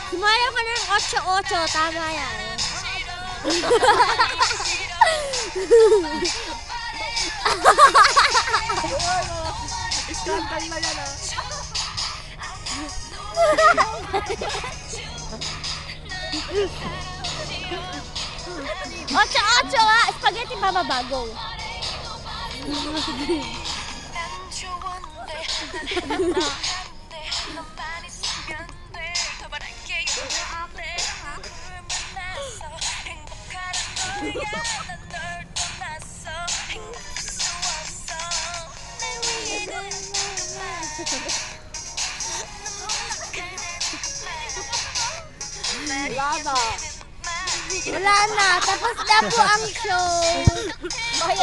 Sumayaw ka ng 8-8, tama yan. Iskandal na yan ah. Ocho ah! Spaghetti mama bago. Wala na, tapos na po ang show.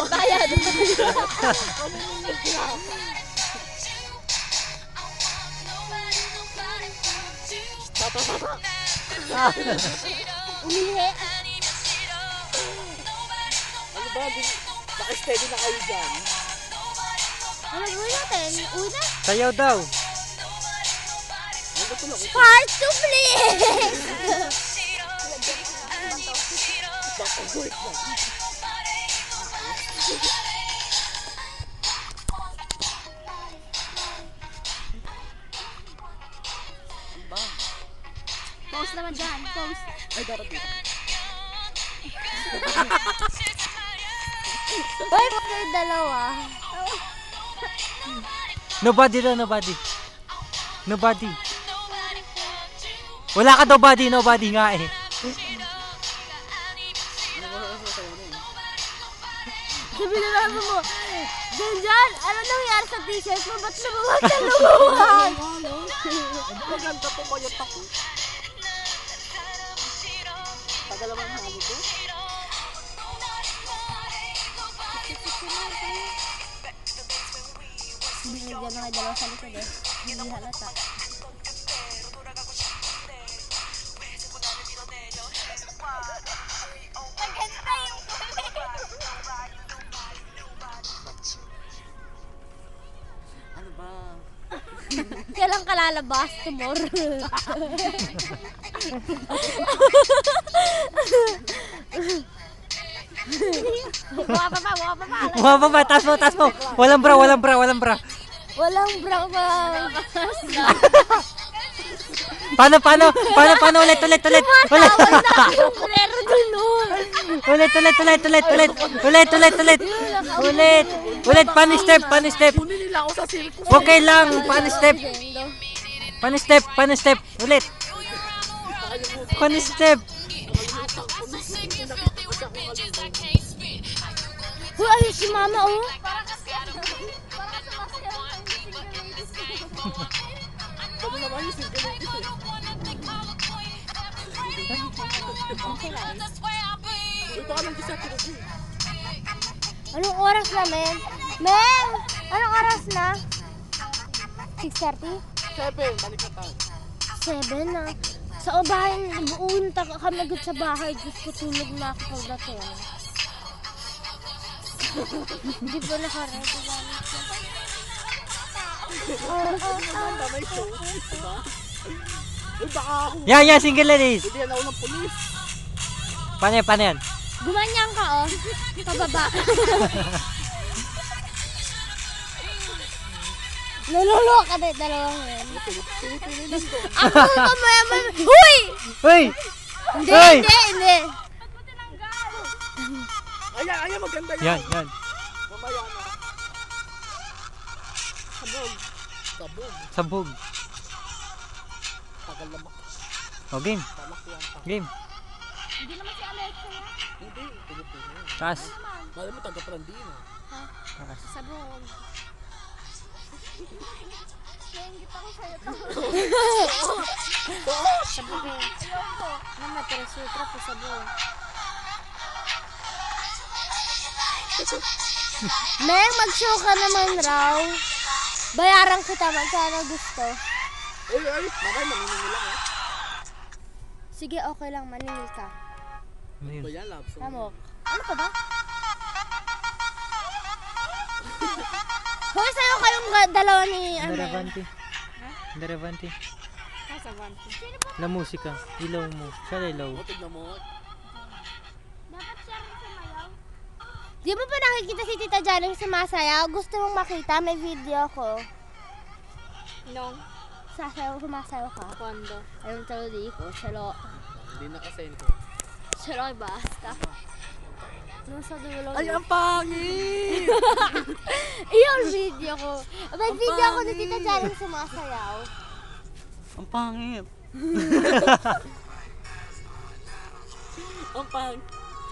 Bayad. Umihi. Ano ba? Naka-steady na kayo dyan. Ano gawin natin? Uwi na? Sayaw daw. Part 2 please! Post naman dyan, post. Ay, dapat dito. Uy, huwag kayo dalawa. Nobody daw, nobody. Nobody. Wala ka daw body, nobody nga eh. Sabi na naman mo, Janjan, ano nangyari sa t-shirt mo? Ba't nabawas na lumuhan? Maganda po ba yung tako? Tagal naman hali ko. Binigyan na kayo dalawa sa likod eh. Hindi halata. Maganda yung Ano ba? kailan ka lalabas? Tomorrow. Buka pa. Bumaba ba? Taas mo. Walang bra. Walang bra pa. Paano? Ulit. Sombrero dun nun. Ulit. Paano step? Kunin nila ako sa circus. Okay lang. Paano step? Ulit. Paano step? Uy, ayun si mama oh. Sabi naman yung circle yung isa. Uy, baka nang gisa ko rin. Anong oras na, men? Men! Anong oras na? 6:30? 7, balik na tayo. 7 na. Sa bahay, buunta kami agad sa bahay. Diyos ko, tulog na ako pagdating. Hindi pa nakaready gamit ko. May show, diba? Uy, baka ako. Yan, single ladies. Hindi yan ako ng pulis. Paano yan? Gumanyan ka, oh. Pababa. Nalulok ka na dalawang yan. Pili-pili lang to. Ako ito mayaman. Huy! Hoy! Hindi. Ayan, maganda yan. Yan. Mamaya na. Sabog. Tagal na mak. O, game. Palakwang pa. Game. Hindi naman si Alexa yan. Hindi, Pilipino. Taas. Malay mo, taga-Prandino. Taas. Sabong. Nainggit ako sa'yo to. Sabong. Ayoko. Mama, sutra po sabong. Meng, mag-show ka naman raw. Bayaran kita magkano gusto. Uy, mamay, maniningil lang eh. Sige, okay lang, maningil ka. Ano yun? Ba yan, love song? Tamo. Ano ka ba? Hoy, sa'yo kayong dalawa ni Amel. Darevante. sa manto. La musika. Ilaw mo. Sa ilaw. O, tignan mo. Dapat siya rin sumayaw. Di mo ba nakikita si Tita Jaring sumasayaw? Gusto mong makita? May video ko. Nung? Sasayaw, sumasayaw ka. Kondo. Ayun talo ko. Salo. Hindi nakasend ko. Salo, basta. Nung sa dulo. Ay, ang pangit! Iyon video ko. May Ang video ko ni pangit. Tita Jaring sumasayaw. Ang pangit. Ang pangit.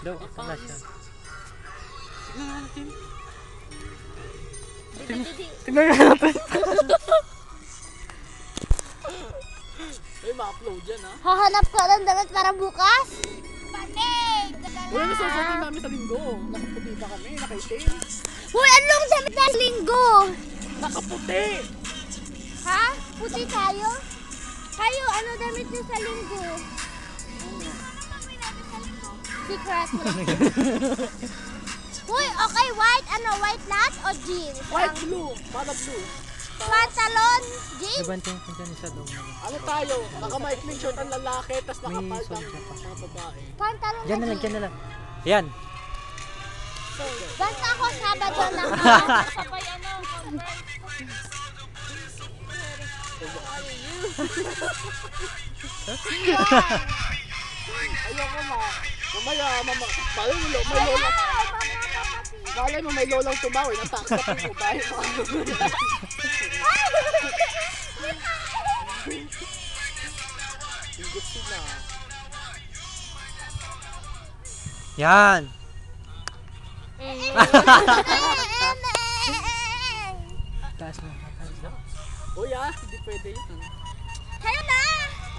Daw, wala siya. Tignan natin. Didi. Tignan natin. Ay, ma-upload yan ha. Hahanap ka ng damit para bukas? Panig! Uy, ano susutin namin sa linggo? Nakaputi ba kami? Nakaitim? Uy, anong damit na linggo? Nakaputi! Ha? Puti tayo? Kayo, ano damit nyo sa linggo? Secret mo lang. Uy, okay, white. Ano, white lahat o jeans? White blue! Para blue. Pantalon, jeans? Nabanting ko dyan sa daw. Ano tayo? Nakamaikling short ang lalaki, tapos May nakapal ang soldier pa. mga babae. Pantalon Diyan na lang, jeans. diyan na lang. Yan. Basta ako Sabado na sabay ano, Ayoko na. Mamaya, malay mo, may lola. Malay mo, may lolang tumawi. Natakot mo ba? Ingit sila. Yan. Taas mo. Uy hindi pwede yun. Kayo na!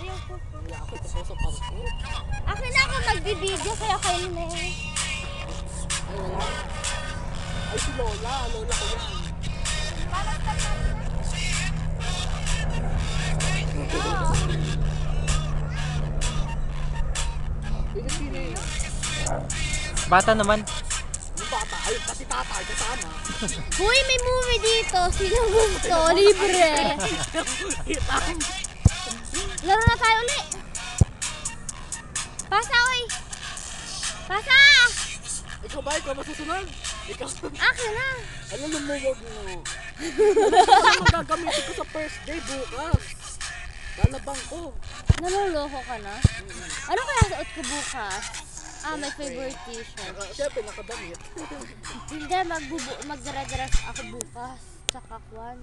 Ayoko. Wala ako sa parko. Akin na ako magbibideo kayo kay May. Ay, wala. Ay, si Lola. Lola ko yan. Pili-pili. Bata naman. Yung bata, ayun kasi tatay kasama. Uy, may movie dito. Sino gusto? Libre. Itang. Laro na tayo ulit. Pasa, uy. Pasa! Ikaw ba? Ikaw masusunod? Ikaw. Akin na. Ano lumuwag mo? Ano magagamitin ko sa first day bukas? Lalabang ko. Naloloko ka na? Ano kaya suot ko bukas? May favorite t-shirt. Siyempre, nakadamit. Hindi, magdara-dress ako bukas. Tsaka kwan.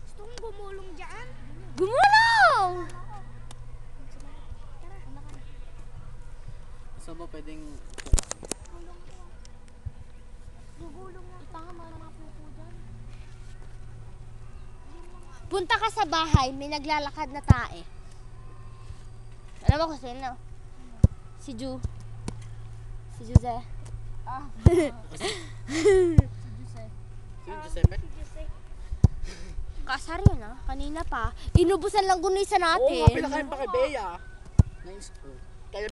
Gusto mong gumulong dyan? Gumulong! Saan ba pwedeng... Gugulong na. Tama na mga pupo dyan. Punta ka sa bahay, may naglalakad na tae. Alam mo kung sino? Si Ju. Si Jose. Sino, Giuseppe? Kasar yun kanina pa. Inubusan lang gunisa Oo natin. nga, pinakain pa kay Bea. Na-in-school.